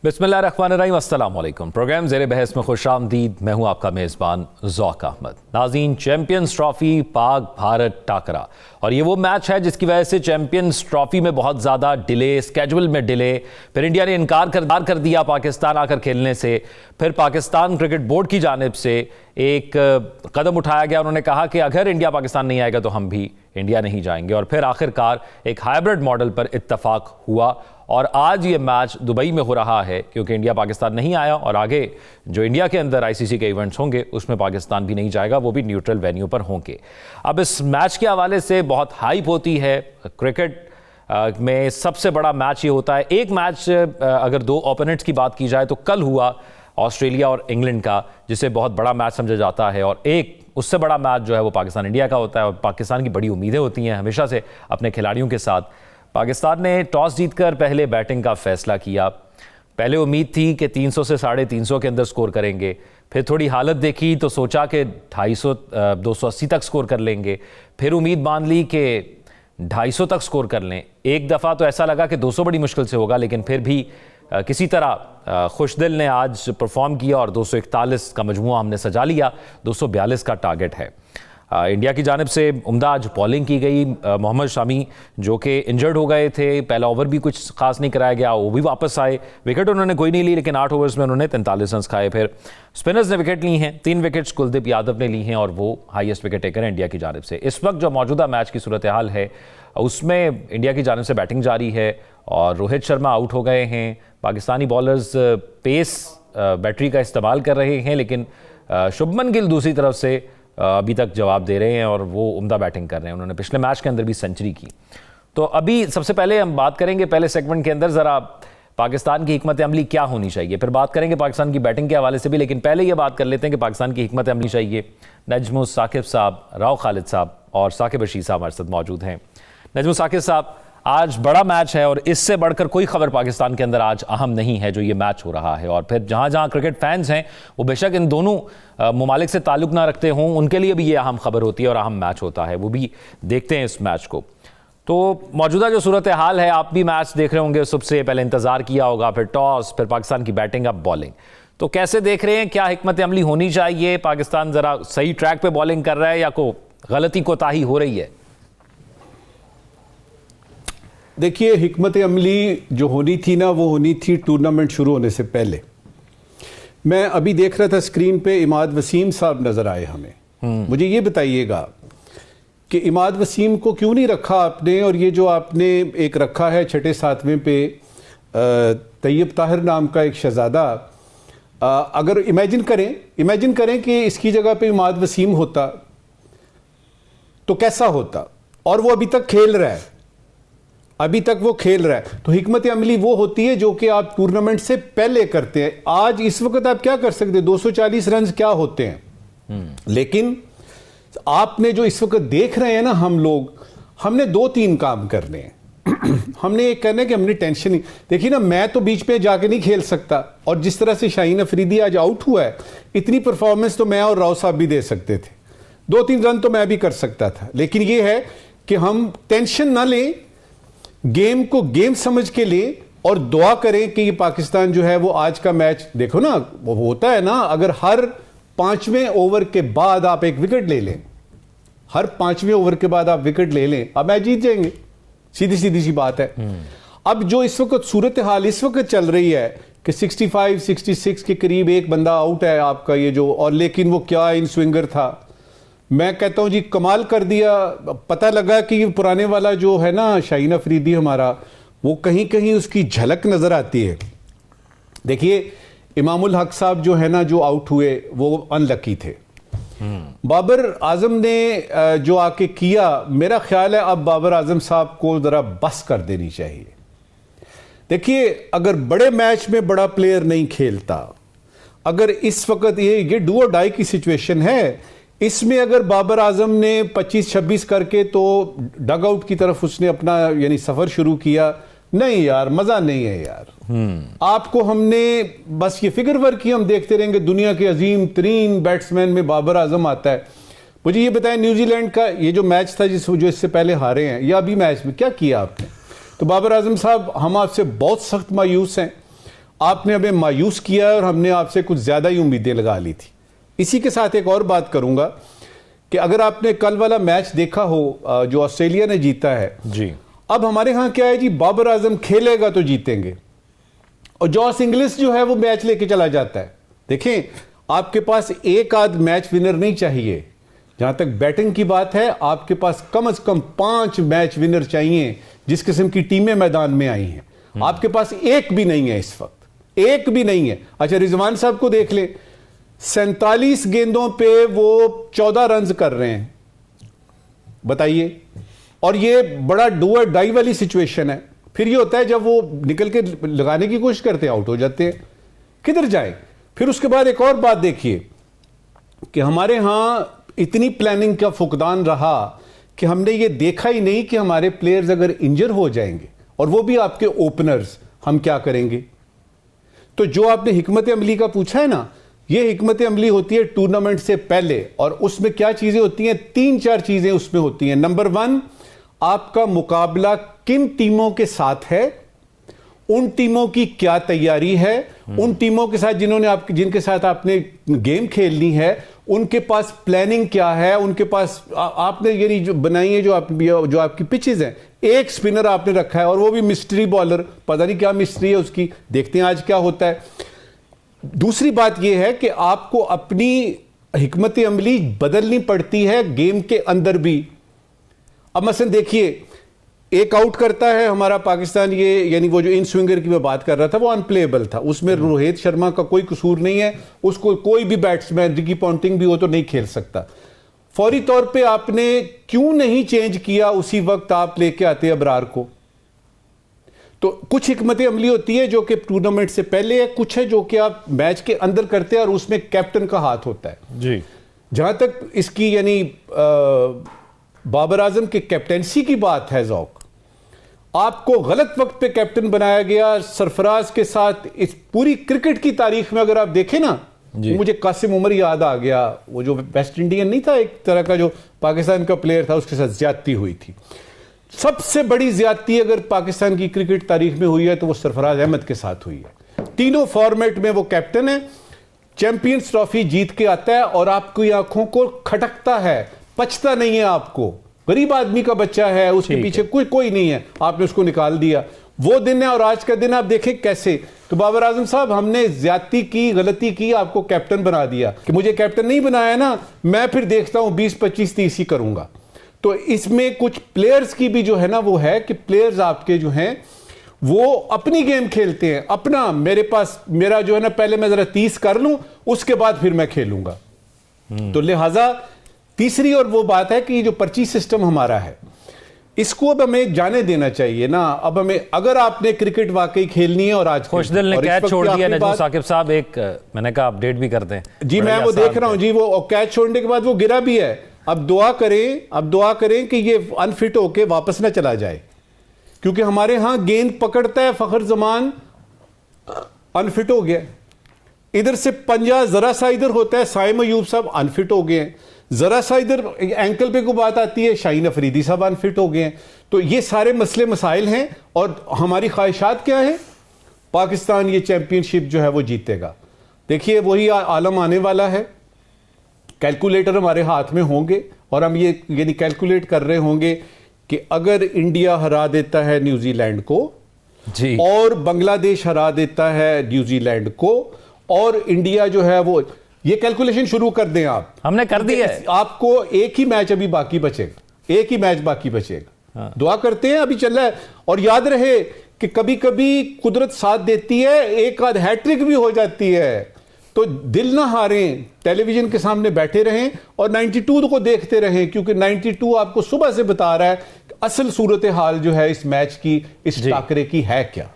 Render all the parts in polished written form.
बिस्मिल्लाहिर्रहमानिर्रहीम, अस्सलाम वालेकुम। प्रोग्राम ज़ेरे बहस में खुशामदीद। मैं हूं आपका मेज़बान ज़ौक अहमद। नाज़रीन, चैम्पियंस ट्रॉफ़ी पाक भारत टाकरा, और ये वो मैच है जिसकी वजह से चैम्पियंस ट्रॉफ़ी में बहुत ज़्यादा डिले, स्केजुअल में डिले, फिर इंडिया ने इनकार कर दिया पाकिस्तान आकर खेलने से। फिर पाकिस्तान क्रिकेट बोर्ड की जानिब से एक कदम उठाया गया, उन्होंने कहा कि अगर इंडिया पाकिस्तान नहीं आएगा तो हम भी इंडिया नहीं जाएंगे, और फिर आखिरकार एक हाइब्रिड मॉडल पर इत्तफाक हुआ। और आज ये मैच दुबई में हो रहा है क्योंकि इंडिया पाकिस्तान नहीं आया, और आगे जो इंडिया के अंदर आईसीसी के इवेंट्स होंगे उसमें पाकिस्तान भी नहीं जाएगा, वो भी न्यूट्रल वेन्यू पर होंगे। अब इस मैच के हवाले से बहुत हाइप होती है। क्रिकेट में सबसे बड़ा मैच ये होता है। एक मैच अगर दो ओपोनेंट्स की बात की जाए तो कल हुआ ऑस्ट्रेलिया और इंग्लैंड का, जिसे बहुत बड़ा मैच समझा जाता है, और एक उससे बड़ा मैच जो है वो पाकिस्तान इंडिया का होता है। और पाकिस्तान की बड़ी उम्मीदें होती हैं हमेशा से अपने खिलाड़ियों के साथ। पाकिस्तान ने टॉस जीतकर पहले बैटिंग का फैसला किया। पहले उम्मीद थी कि 300 से 350 के अंदर स्कोर करेंगे, फिर थोड़ी हालत देखी तो सोचा कि 250 280 तक स्कोर कर लेंगे, फिर उम्मीद बांध ली कि 250 तक स्कोर कर लें। एक दफ़ा तो ऐसा लगा कि 200 बड़ी मुश्किल से होगा, लेकिन फिर भी किसी तरह खुशदिल ने आज परफॉर्म किया और 241 का मजमुआ हमने सजा लिया। 242 का टारगेट है। इंडिया की जानिब से उम्दा आज बॉलिंग की गई। मोहम्मद शामी जो कि इंजर्ड हो गए थे, पहला ओवर भी कुछ खास नहीं कराया गया, वो भी वापस आए। विकेट उन्होंने कोई नहीं ली, लेकिन 8 ओवर्स में उन्होंने 43 रन खाए। फिर स्पिनर्स ने विकेट ली हैं, 3 विकेट्स कुलदीप यादव ने ली हैं, और वो हाईएस्ट विकेट टेकर हैं इंडिया की जानिब से। इस वक्त जो मौजूदा मैच की सूरत हाल है उसमें इंडिया की जानिब से बैटिंग जारी है, और रोहित शर्मा आउट हो गए हैं। पाकिस्तानी बॉलर्स पेस बैटरी का इस्तेमाल कर रहे हैं, लेकिन शुभमन गिल दूसरी तरफ से अभी तक जवाब दे रहे हैं और वो उम्दा बैटिंग कर रहे हैं। उन्होंने पिछले मैच के अंदर भी सेंचुरी की। तो अभी सबसे पहले हम बात करेंगे पहले सेगमेंट के अंदर ज़रा पाकिस्तान की हिकमत अमली क्या होनी चाहिए, फिर बात करेंगे पाकिस्तान की बैटिंग के हवाले से भी। लेकिन पहले ये बात कर लेते हैं कि पाकिस्तान की हिकमत अमली चाहिए। नजम साकिब साहब, राव खालिद साहब और साकिब रशीद साहब हमारे साथ मौजूद हैं। नजम साकिब साहब, आज बड़ा मैच है और इससे बढ़कर कोई खबर पाकिस्तान के अंदर आज अहम नहीं है जो ये मैच हो रहा है। और फिर जहां जहां क्रिकेट फैंस हैं वो बेशक इन दोनों ममालिक से ताल्लुक ना रखते हों, उनके लिए भी ये अहम खबर होती है और अहम मैच होता है, वो भी देखते हैं इस मैच को। तो मौजूदा जो सूरत हाल है, आप भी मैच देख रहे होंगे, सबसे पहले इंतजार किया होगा, फिर टॉस, फिर पाकिस्तान की बैटिंग, अब बॉलिंग। तो कैसे देख रहे हैं, क्या हिकमत अमली होनी चाहिए? पाकिस्तान जरा सही ट्रैक पे बॉलिंग कर रहा है या को गलती कोताही हो रही है? देखिए, हिकमत अमली जो होनी थी ना, वो होनी थी टूर्नामेंट शुरू होने से पहले। मैं अभी देख रहा था स्क्रीन पे इमाद वसीम साहब नजर आए हमें। मुझे ये बताइएगा कि इमाद वसीम को क्यों नहीं रखा आपने, और ये जो आपने एक रखा है 6, 7वें पे तैयब ताहिर नाम का एक शहजादा, अगर इमेजिन करें कि इसकी जगह पे इमाद वसीम होता तो कैसा होता। और वो अभी तक खेल रहा है, तो हिकमत अमली वो होती है जो कि आप टूर्नामेंट से पहले करते हैं। आज इस वक्त आप क्या कर सकते हैं, 240 रन क्या होते हैं। लेकिन आपने जो इस वक्त देख रहे हैं ना, हमने 2-3 काम करने हैं। हमने एक करना है कि हमने टेंशन नहीं, देखिए ना, मैं तो बीच पे जाके नहीं खेल सकता, और जिस तरह से शाहीन अफरीदी आज आउट हुआ है, इतनी परफॉर्मेंस तो मैं और राव साहब भी दे सकते थे, 2-3 रन तो मैं भी कर सकता था। लेकिन यह है कि हम टेंशन ना लें, गेम को गेम समझ के ले, और दुआ करें कि ये पाकिस्तान जो है वो आज का मैच, देखो ना, वो होता है ना, अगर हर 5वें ओवर के बाद आप एक विकेट ले लें, हर 5वें ओवर के बाद आप विकेट ले लें, अब मैच जीत जाएंगे। सीधी सी बात है। अब जो इस वक्त सूरत हाल इस वक्त चल रही है कि 65 66 के करीब एक बंदा आउट है आपका, ये जो, और लेकिन वो क्या इन स्विंगर था, मैं कहता हूं जी कमाल कर दिया। पता लगा कि पुराने वाला जो है ना शाहीन अफरीदी हमारा, वो कहीं कहीं उसकी झलक नजर आती है। देखिए, इमामुल हक साहब जो है ना, जो आउट हुए, वो अनलकी थे। बाबर आजम ने जो आके किया, मेरा ख्याल है अब बाबर आजम साहब को जरा बस कर देनी चाहिए। देखिए, अगर बड़े मैच में बड़ा प्लेयर नहीं खेलता, अगर इस वक्त ये डू और डाई की सिचुएशन है, इसमें अगर बाबर आजम ने 25-26 करके तो डग आउट की तरफ उसने अपना यानी सफर शुरू किया, नहीं यार, मजा नहीं है यार। आपको हमने बस ये फिगर वर्क की हम देखते रहेंगे, दुनिया के अजीम तरीन बैट्समैन में बाबर आजम आता है। मुझे ये बताएं, न्यूजीलैंड का ये जो मैच था जो इससे पहले हारे हैं, या अभी मैच में क्या किया आपने? तो बाबर आजम साहब, हम आपसे बहुत सख्त मायूस हैं, आपने हमें मायूस किया और हमने आपसे कुछ ज्यादा ही उम्मीदें लगा ली थी। इसी के साथ एक और बात करूंगा कि अगर आपने कल वाला मैच देखा हो जो ऑस्ट्रेलिया ने जीता है जी, अब हमारे यहां क्या है जी, बाबर आजम खेलेगा तो जीतेंगे और जॉस इंग्लिश जो है वो मैच लेके चला जाता है। देखें, आपके पास एक आध मैच विनर नहीं चाहिए। जहां तक बैटिंग की बात है, आपके पास कम से कम 5 मैच विनर चाहिए। जिस किस्म की टीमें मैदान में आई हैं, आपके पास एक भी नहीं है, इस वक्त एक भी नहीं है। अच्छा, रिजवान साहब को देख ले, 47 गेंदों पे वो 14 रन कर रहे हैं, बताइए। और ये बड़ा डू और डाई वाली सिचुएशन है। फिर ये होता है जब वो निकल के लगाने की कोशिश करते हैं, आउट हो जाते हैं, किधर जाए। फिर उसके बाद एक और बात देखिए कि हमारे यहां इतनी प्लानिंग का फुकदान रहा कि हमने ये देखा ही नहीं कि हमारे प्लेयर्स अगर इंजर हो जाएंगे और वो भी आपके ओपनर्स, हम क्या करेंगे। तो जो आपने हिकमत अमली का पूछा है ना, ये हिकमत अमली होती है टूर्नामेंट से पहले, और उसमें क्या चीजें होती हैं, 3-4 चीजें उसमें होती हैं। नंबर 1, आपका मुकाबला किन टीमों के साथ है, उन टीमों की क्या तैयारी है, उन टीमों के साथ जिनके साथ आपने गेम खेलनी है, उनके पास प्लानिंग क्या है, उनके पास आपने ये जो बनाई है, जो आपकी पिचेस हैं, एक स्पिनर आपने रखा है और वो भी मिस्ट्री बॉलर, पता नहीं क्या मिस्ट्री है उसकी, देखते हैं आज क्या होता है। दूसरी बात यह है कि आपको अपनी हिकमत अमली बदलनी पड़ती है गेम के अंदर भी। अब मसलन देखिए, एक आउट करता है हमारा पाकिस्तान, ये यानी वो जो इन स्विंगर की मैं बात कर रहा था, वो अनप्लेएबल था, उसमें रोहित शर्मा का कोई कसूर नहीं है, उसको कोई भी बैट्समैन, रिकी पॉन्टिंग भी हो तो नहीं खेल सकता। फौरी तौर पे आपने क्यों नहीं चेंज किया, उसी वक्त आप लेके आते अबरार को। तो कुछ हिकमत अमली होती है जो कि टूर्नामेंट से पहले है, कुछ है जो कि आप मैच के अंदर करते हैं और उसमें कैप्टन का हाथ होता है जी। जहां तक इसकी यानी बाबर आजम की कैप्टेंसी की बात है, जौक, आपको गलत वक्त पे कैप्टन बनाया गया। सरफराज के साथ इस पूरी क्रिकेट की तारीख में अगर आप देखें ना, मुझे कासिम उमर याद आ गया, वो जो वेस्ट इंडियन नहीं था, एक तरह का जो पाकिस्तान का प्लेयर था, उसके साथ ज्यादती हुई थी। सबसे बड़ी ज्यादती अगर पाकिस्तान की क्रिकेट तारीख में हुई है तो वो सरफराज अहमद के साथ हुई है। तीनों फॉर्मेट में वो कैप्टन है, चैंपियंस ट्रॉफी जीत के आता है और आपकी आंखों को खटकता है, पचता नहीं है आपको। गरीब आदमी का बच्चा है, उसके पीछे कोई नहीं है, आपने उसको निकाल दिया। वो दिन है और आज का दिन आप देखें कैसे। तो बाबर आजम साहब, हमने ज्यादती की, गलती की, आपको कैप्टन बना दिया। कि मुझे कैप्टन नहीं बनाया ना, मैं फिर देखता हूं 20, 25, 30 ही करूंगा। तो इसमें कुछ प्लेयर्स की भी जो है ना, वो है कि प्लेयर्स आपके जो हैं वो अपनी गेम खेलते हैं, अपना, मेरे पास मेरा जो है ना, पहले मैं जरा 30 कर लूं, उसके बाद फिर मैं खेलूंगा। तो लिहाजा तीसरी और वो बात है कि ये जो पर्ची सिस्टम हमारा है, इसको अब हमें जाने देना चाहिए ना। अब हमें, अगर आपने क्रिकेट वाकई खेलनी है, और आज खुशदिल ने कैच छोड़ दिया, नजमुल साकिब साहब, एक मैंने कहा अपडेट भी करते हैं जी, मैं वो देख रहा हूं जी, वो कैच छोड़ने के बाद वो गिरा भी है। अब दुआ करें कि ये अनफिट होके वापस ना चला जाए, क्योंकि हमारे यहां गेंद पकड़ता है फखर जमान, अनफिट हो गया। इधर से पंजा जरा सा इधर होता है, साइम अयूब साहब अनफिट हो गए हैं। जरा सा इधर एंकल पे को बात आती है, शाहीन अफरीदी साहब अनफिट हो गए हैं। तो ये सारे मसले मसाइल हैं और हमारी ख्वाहिशात क्या है, पाकिस्तान ये चैंपियनशिप जो है वो जीतेगा। देखिए, वही आलम आने वाला है, कैलकुलेटर हमारे हाथ में होंगे और हम ये यानी कैलकुलेट कर रहे होंगे कि अगर इंडिया हरा देता है न्यूजीलैंड को जी, और बांग्लादेश हरा देता है न्यूजीलैंड को, और इंडिया जो है वो, ये कैलकुलेशन शुरू कर दें आप। हमने कर दी है। आपको एक ही मैच अभी बाकी बचेगा, एक ही मैच बाकी बचेगा। हाँ। दुआ करते हैं, अभी चल रहा है। और याद रहे कि कभी कभी कुदरत साथ देती है, एक आध हैट्रिक भी हो जाती है। तो दिल ना हारें, टेलीविजन के सामने बैठे रहें और 92 को देखते रहें, क्योंकि 92 आपको सुबह से बता रहा है असल सूरत हाल जो है इस मैच की, इस टाकरे की है क्या।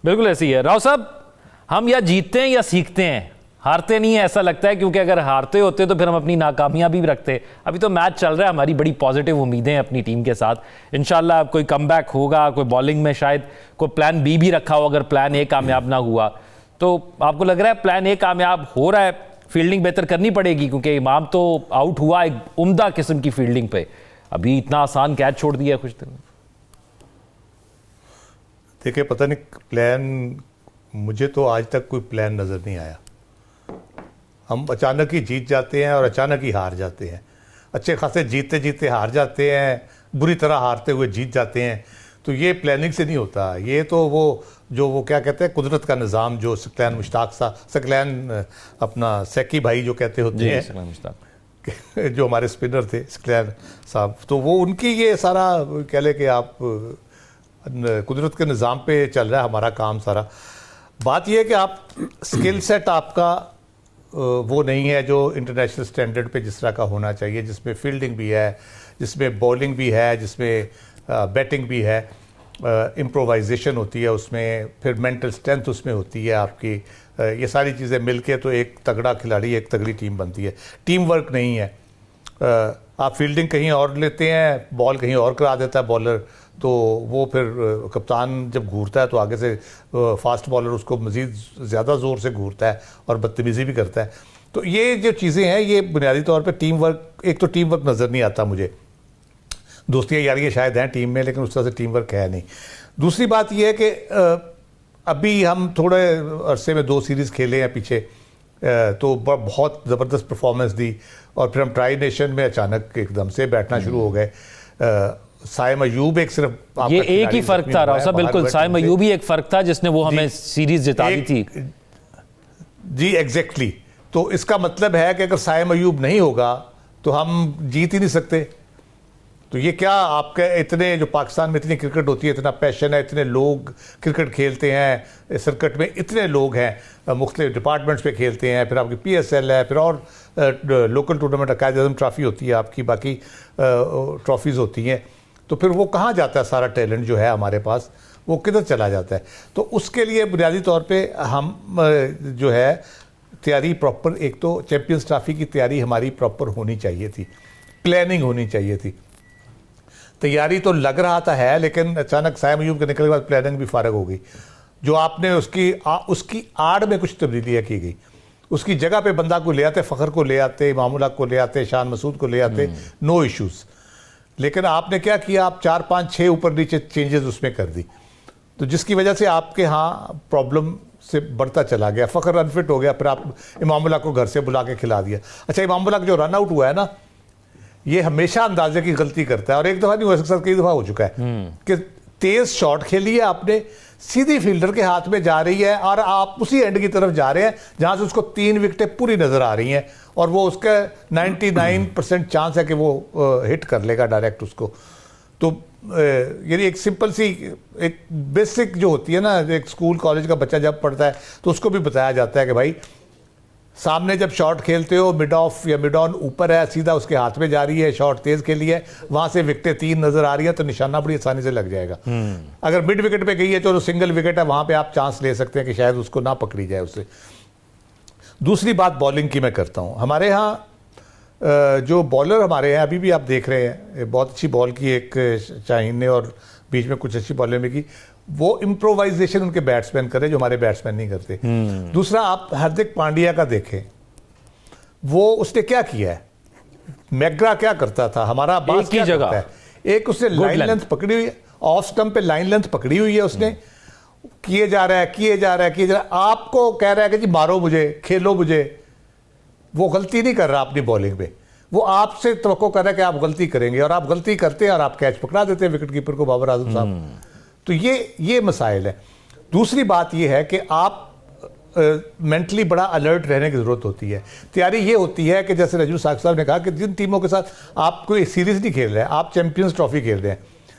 बिल्कुल ऐसी है। राव साहब, हम या जीतते हैं या सीखते हैं, हारते नहीं है ऐसा लगता है, क्योंकि अगर हारते होते तो फिर हम अपनी नाकामयाबी भी रखते। अभी तो मैच चल रहा है, हमारी बड़ी पॉजिटिव उम्मीदें हैं अपनी टीम के साथ। इंशाल्लाह कोई कमबैक होगा, कोई बॉलिंग में शायद कोई प्लान बी भी रखा हो अगर प्लान ए कामयाब ना हुआ। तो आपको लग रहा है प्लान ए कामयाब हो रहा है, फील्डिंग बेहतर करनी पड़ेगी, क्योंकि इमाम तो आउट हुआ एक उम्दा किस्म की फील्डिंग पे, अभी इतना आसान कैच छोड़ दिया कुछ दिन। देखिए पता नहीं प्लान, मुझे तो आज तक कोई प्लान नज़र नहीं आया। हम अचानक ही जीत जाते हैं और अचानक ही हार जाते हैं। अच्छे खासे जीतते जीतते हार जाते हैं, बुरी तरह हारते हुए जीत जाते हैं। तो ये प्लानिंग से नहीं होता, ये तो वो क्या कहते हैं, कुदरत का निज़ाम, जो सकलैन मुश्ताक सा सकलैन अपना सैकी भाई जो कहते होते हैं, जो हमारे स्पिनर थे सकलैन साहब, तो वो उनकी ये सारा कह ले कि आप कुदरत के निज़ाम पे चल रहा है हमारा काम सारा। बात यह है कि आप स्किल सेट आपका वो नहीं है जो इंटरनेशनल स्टैंडर्ड पे जिस तरह का होना चाहिए, जिसमें फील्डिंग भी है, जिसमें बॉलिंग भी है, जिसमें बैटिंग भी है, इम्प्रोवाइजेशन होती है उसमें, फिर मेंटल स्ट्रेंथ उसमें होती है आपकी। ये सारी चीज़ें मिलके तो एक तगड़ा खिलाड़ी, एक तगड़ी टीम बनती है। टीम वर्क नहीं है, आप फील्डिंग कहीं और लेते हैं, बॉल कहीं और करा देता है बॉलर, तो वो फिर कप्तान जब घूरता है तो आगे से फास्ट बॉलर उसको मज़ीद ज़्यादा ज़ोर से घूरता है और बदतमीज़ी भी करता है। तो ये जो चीज़ें हैं, ये बुनियादी तौर पे टीम वर्क, एक तो टीम वर्क नज़र नहीं आता मुझे। दोस्तियाँ यारियाँ शायद हैं टीम में, लेकिन उस तरह से टीम वर्क है नहीं। दूसरी बात यह है कि अभी हम थोड़े अरसे में 2 सीरीज़ खेले हैं पीछे, तो बहुत ज़बरदस्त परफॉर्मेंस दी, और फिर हम ट्राई नेशन में अचानक एकदम से बैठना शुरू हो गए। साइम अयूब एक सिर्फ ये एक ही फर्क था राव साहब, बिल्कुल साइम अयूब ही एक फर्क था जिसने वो हमें सीरीज जिता दी थी। जी एग्जैक्टली। तो इसका मतलब है कि अगर साइम अयूब नहीं होगा तो हम जीत ही नहीं सकते। तो ये क्या आपके इतने, जो पाकिस्तान में इतनी क्रिकेट होती है, इतना पैशन है, इतने लोग क्रिकेट खेलते हैं, सर्किट में इतने लोग हैं, मुख्तलिफ डिपार्टमेंट्स पे खेलते हैं, फिर आपकी PSL है, फिर और लोकल टूर्नामेंट कायद-ए-आज़म ट्रॉफी होती है आपकी, बाकी ट्रॉफीज़ होती हैं। तो फिर वो कहाँ जाता है सारा टैलेंट जो है हमारे पास, वो किधर चला जाता है? तो उसके लिए बुनियादी तौर पे हम जो है तैयारी प्रॉपर, एक तो चैम्पियंस ट्रॉफी की तैयारी हमारी प्रॉपर होनी चाहिए थी, प्लानिंग होनी चाहिए थी। तैयारी तो लग रहा था है, लेकिन अचानक साइम अयूब के निकलने के बाद प्लानिंग भी फारग हो गई। जो आपने उसकी आड़ में कुछ तब्दीलियाँ की गई, उसकी जगह पे बंदा को ले आते, फ़खर को ले आते, इमामुल हक को ले आते, शान मसूद को ले आते, नो इश्यूज़। लेकिन आपने क्या किया, आप 4, 5, 6 ऊपर नीचे चेंजेस उसमें कर दी, तो जिसकी वजह से आपके यहाँ प्रॉब्लम से बढ़ता चला गया। फ़खर अनफिट हो गया, फिर आप इमामुल हक को घर से बुला के खिला दिया। अच्छा, इमामुल हक जो रन आउट हुआ है ना, ये हमेशा अंदाजे की गलती करता है, और एक दफ़ा नहीं हुआ, इसके साथ कई दफ़ा हो चुका है कि तेज़ शॉट खेली है आपने, सीधी फील्डर के हाथ में जा रही है, और आप उसी एंड की तरफ जा रहे हैं जहाँ से उसको 3 विकेटें पूरी नज़र आ रही हैं, और वो उसका 99% चांस है कि वो हिट कर लेगा डायरेक्ट उसको। तो यानी एक सिंपल सी, एक बेसिक जो होती है ना, एक स्कूल कॉलेज का बच्चा जब पढ़ता है तो उसको भी बताया जाता है कि भाई सामने जब शॉट खेलते हो, मिड ऑफ या मिड ऑन ऊपर है, सीधा उसके हाथ में जा रही है, शॉट तेज खेली है, वहां से विकेटें 3 नजर आ रही है, तो निशाना बड़ी आसानी से लग जाएगा। अगर मिड विकेट पे गई है, चलो सिंगल विकेट है, वहां पे आप चांस ले सकते हैं कि शायद उसको ना पकड़ी जाए उससे। दूसरी बात बॉलिंग की मैं करता हूं, हमारे यहाँ जो बॉलर हमारे हैं, अभी भी आप देख रहे हैं, बहुत अच्छी बॉल की एक शाहीन ने, और बीच में कुछ अच्छी बॉलें में की, वो इम्प्रोवाइजेशन उनके बैट्समैन करे जो हमारे बैट्समैन नहीं करते। दूसरा, आप हार्दिक पांड्या का देखें, वो उसने क्या किया है, मैग्रा क्या करता था, हमारा बास क्या करता है, एक उसने लाइन लेंथ पकड़ी हुई है, ऑफ स्टंप पे लाइन लेंथ पकड़ी हुई है उसने, किए जा रहा है, आपको कह रहा है कि जी मारो मुझे, खेलो मुझे। वो गलती नहीं कर रहा अपनी बॉलिंग पे, वो आपसे तवक्को कर रहा है कि आप गलती करेंगे, और आप गलती करते हैं और आप कैच पकड़ा देते हैं विकेट कीपर को, बाबर आजम साहब। तो ये मसाइल है। दूसरी बात ये है कि आप मेंटली बड़ा अलर्ट रहने की ज़रूरत होती है। तैयारी ये होती है कि जैसे रजू साहब ने कहा कि जिन टीमों के साथ आप कोई सीरीज़ नहीं खेल रहे हैं, आप चैंपियंस ट्रॉफी खेल रहे हैं,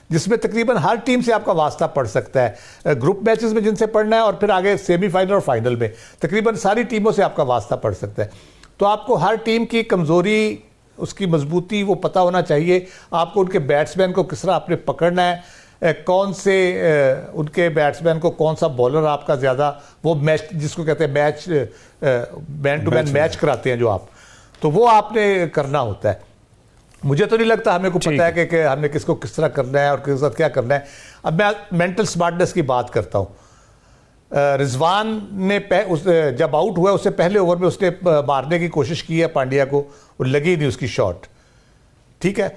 जिसमें तकरीबन हर टीम से आपका वास्ता पड़ सकता है, ग्रुप मैचेस में जिनसे पढ़ना है, और फिर आगे सेमीफाइनल और फाइनल में तकरीबन सारी टीमों से आपका वास्ता पड़ सकता है। तो आपको हर टीम की कमज़ोरी, उसकी मजबूती वो पता होना चाहिए, आपको उनके बैट्समैन को किस तरह आपने पकड़ना है, कौन से उनके बैट्समैन को कौन सा बॉलर आपका ज़्यादा वो मैच जिसको कहते हैं match man to man match कराते हैं जो आप, तो वो आपने करना होता है। मुझे तो नहीं लगता हमें को पता है कि हमने किसको किस तरह करना है और किसके साथ क्या करना है। अब मैं मेंटल स्मार्टनेस की बात करता हूँ। रिजवान ने जब आउट हुआ उससे पहले ओवर में उसने मारने की कोशिश की है पांड्या को, वो लगी नहीं उसकी शॉट, ठीक है,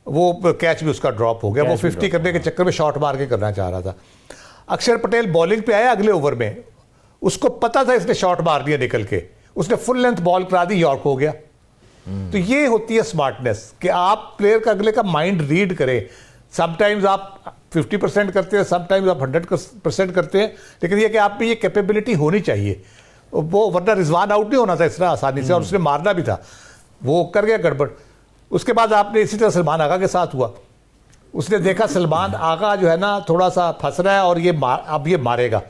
वो कैच भी उसका ड्रॉप हो गया। वो 50 करने के चक्कर में शॉट मार के करना चाह रहा था। अक्षर पटेल बॉलिंग पे आया अगले ओवर में, उसको पता था इसने शॉट मार दिया निकल के, उसने फुल लेंथ बॉल करा दी, यॉर्क हो गया। तो ये होती है स्मार्टनेस कि आप प्लेयर का अगले का माइंड रीड करें। समटाइम्स आप 50% करते हैं, समटाइम्स आप 100% करते हैं, लेकिन ये कि आप में ये कैपेबिलिटी होनी चाहिए वो, वरना रिजवान आउट नहीं होना था इस तरह आसानी से, और उसने मारना भी था, वो कर गया गड़बड़। उसके बाद आपने इसी तरह सलमान आगा के साथ हुआ, उसने देखा सलमान आगा जो है ना थोड़ा सा फंस रहा है और अब ये मारेगा,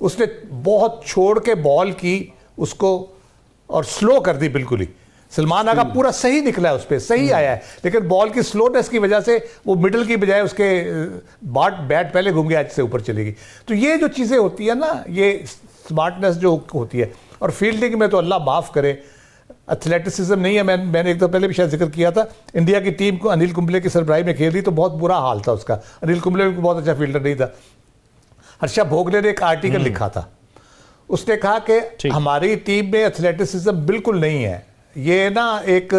उसने बहुत छोड़ के बॉल की उसको और स्लो कर दी बिल्कुल ही। सलमान आगा पूरा सही निकला है, उस पर सही आया है, लेकिन बॉल की स्लोनेस की वजह से वो मिडल की बजाय उसके बैट पहले घूम गया, से ऊपर चलेगी। तो ये जो चीज़ें होती है ना, ये स्मार्टनेस जो होती है। और फील्डिंग में तो अल्लाह माफ़ करे, एथलेटिसिज्म नहीं है। मैंने एक तो पहले भी शायद जिक्र किया था, इंडिया की टीम को अनिल कुंबले की सरबराही में खेल रही तो बहुत बुरा हाल था उसका। अनिल कुंबले भी बहुत अच्छा फील्डर नहीं था। हर्षा भोगले ने एक आर्टिकल लिखा था, उसने कहा कि हमारी टीम में एथलेटिसिज्म बिल्कुल नहीं है, ये ना एक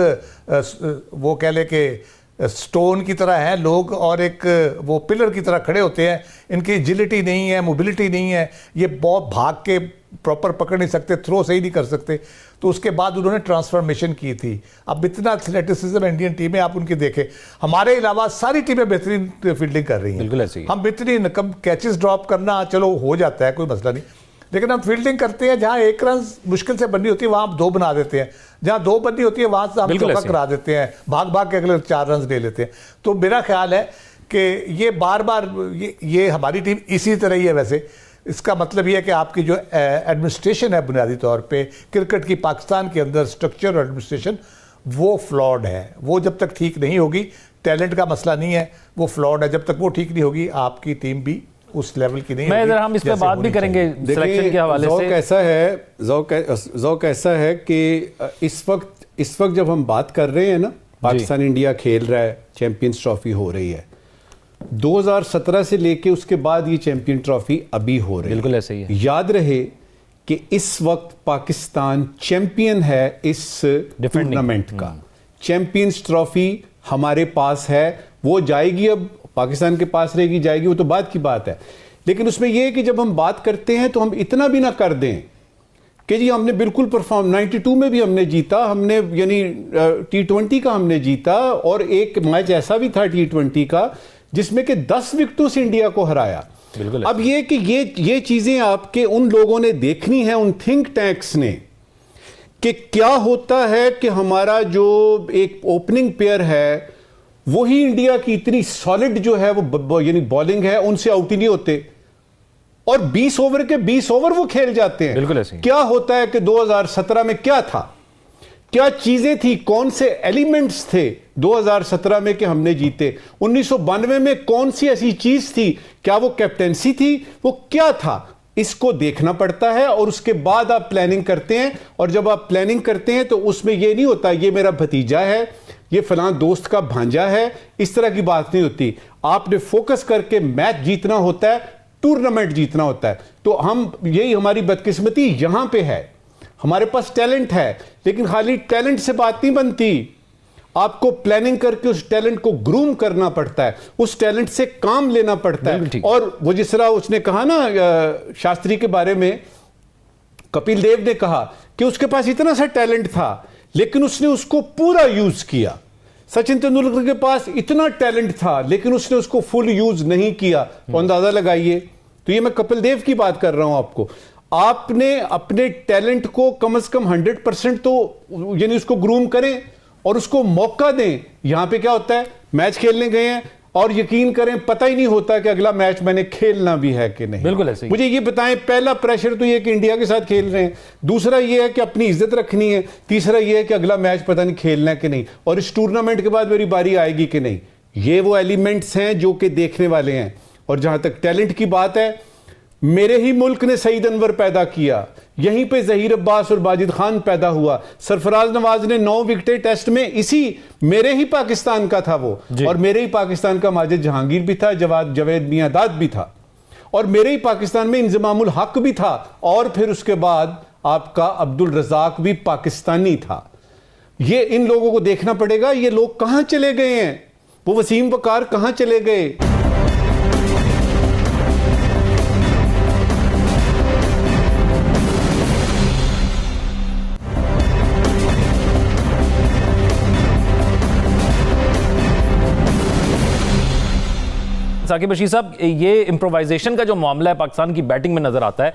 वो कह ले कि स्टोन की तरह है लोग और एक वो पिलर की तरह खड़े होते हैं, इनकी एजिलिटी नहीं है, मोबिलिटी नहीं है, ये बहुत भाग के प्रॉपर पकड़ नहीं सकते, थ्रो सही नहीं कर सकते। तो उसके बाद उन्होंने ट्रांसफॉर्मेशन की थी। अब इतना एथलेटिसिज्म इंडियन टीम में आप उनकी देखें, हमारे अलावा सारी टीमें बेहतरीन फील्डिंग कर रही हैं। बिल्कुल ऐसी हम बेहतरीन कम कैचेस ड्रॉप करना चलो हो जाता है, कोई मसला नहीं, लेकिन हम फील्डिंग करते हैं जहां 1 रन मुश्किल से बननी होती है वहां हम 2 बना देते हैं, जहां 2 बननी होती है वहां से हम चौका करा देते हैं, भाग भाग के अगले 4 रन ले लेते हैं। तो मेरा ख्याल है कि ये बार बार ये हमारी टीम इसी तरह ही है। वैसे इसका मतलब ये है कि आपकी जो एडमिनिस्ट्रेशन है बुनियादी तौर पे क्रिकेट की पाकिस्तान के अंदर स्ट्रक्चर और एडमिनिस्ट्रेशन वो फ्लॉड है। वो जब तक ठीक नहीं होगी, टैलेंट का मसला नहीं है, वो फ्लॉड है, जब तक वो ठीक नहीं होगी आपकी टीम भी उस लेवल की नहीं मैं इधर हम इस पे बात भी करेंगे सिलेक्शन के हवाले से। ज़ौक ऐसा है कि इस वक्त जब हम बात कर रहे हैं ना, पाकिस्तान इंडिया खेल रहा है, चैंपियंस ट्रॉफी हो रही है, 2017 से लेके उसके बाद ये चैंपियन ट्रॉफी अभी हो रही है। बिल्कुल ऐसे ही है। याद रहे कि इस वक्त पाकिस्तान चैंपियन है इस टूर्नामेंट का। चैंपियंस ट्रॉफी हमारे पास है, वो जाएगी, अब पाकिस्तान के पास रहेगी, जाएगी, वो तो बात की बात है। लेकिन उसमें यह है कि जब हम बात करते हैं तो हम इतना भी ना कर दें कि जी हमने बिल्कुल परफॉर्म, 92 में भी हमने जीता, हमने यानी T20 का हमने जीता, और एक मैच ऐसा भी था T20 का जिसमें कि 10 विकेटों से इंडिया को हराया। अब ये कि ये चीजें आपके उन लोगों ने देखनी है, उन थिंक टैंक्स ने, कि क्या होता है कि हमारा जो एक ओपनिंग पेयर है वही इंडिया की इतनी सॉलिड जो है वो यानी बॉलिंग है, उनसे आउट ही नहीं होते, और 20 ओवर के 20 ओवर वो खेल जाते हैं। बिल्कुल ऐसे। क्या होता है कि 2017 में क्या था, क्या चीजें थी, कौन से एलिमेंट्स थे 2017 में कि हमने जीते। 1992 में कौन सी ऐसी चीज थी, क्या वो कैप्टेंसी थी, वो क्या था, इसको देखना पड़ता है, और उसके बाद आप प्लानिंग करते हैं। और जब आप प्लानिंग करते हैं तो उसमें यह नहीं होता ये मेरा भतीजा है, ये फलां दोस्त का भांजा है, इस तरह की बात नहीं होती। आपने फोकस करके मैच जीतना होता है, टूर्नामेंट जीतना होता है। तो हम, यही हमारी बदकिस्मती यहां पे है। हमारे पास टैलेंट है, लेकिन खाली टैलेंट से बात नहीं बनती, आपको प्लानिंग करके उस टैलेंट को ग्रूम करना पड़ता है, उस टैलेंट से काम लेना पड़ता है। और वो जिस तरह उसने कहा ना शास्त्री के बारे में, कपिल देव ने कहा कि उसके पास इतना सा टैलेंट था लेकिन उसने उसको पूरा यूज किया। सचिन तेंदुलकर के पास इतना टैलेंट था लेकिन उसने उसको फुल यूज नहीं किया। तो अंदाजा लगाइए। तो ये मैं कपिल देव की बात कर रहा हूं आपको। आपने अपने टैलेंट को कम से कम 100% तो यानी उसको ग्रूम करें और उसको मौका दें। यहां पे क्या होता है, मैच खेलने गए हैं और यकीन करें पता ही नहीं होता कि अगला मैच मैंने खेलना भी है कि नहीं। बिल्कुल ऐसे ही। मुझे ये बताएं, पहला प्रेशर तो ये कि इंडिया के साथ खेल रहे हैं, दूसरा ये है कि अपनी इज्जत रखनी है, तीसरा ये है कि अगला मैच पता नहीं खेलना है कि नहीं, और इस टूर्नामेंट के बाद मेरी बारी आएगी कि नहीं। ये वो एलिमेंट्स हैं जो कि देखने वाले हैं। और जहां तक टैलेंट की बात है, मेरे ही मुल्क ने सईद अनवर पैदा किया, यहीं पे जहीर अब्बास और बाजिद खान पैदा हुआ। सरफराज नवाज ने 9 विकेटें टेस्ट में इसी मेरे ही पाकिस्तान का था वो, और मेरे ही पाकिस्तान का माजिद जहांगीर भी था, जावेद मियांदाद भी था, और मेरे ही पाकिस्तान में इंजमामुल हक भी था, और फिर उसके बाद आपका अब्दुल रज़ाक भी पाकिस्तानी था। ये इन लोगों को देखना पड़ेगा, ये लोग कहां चले गए हैं, वो वसीम वकार कहां चले गए। साकिब बशीर साहब, ये इम्प्रोवाइजेशन का जो मामला है पाकिस्तान की बैटिंग में नजर आता है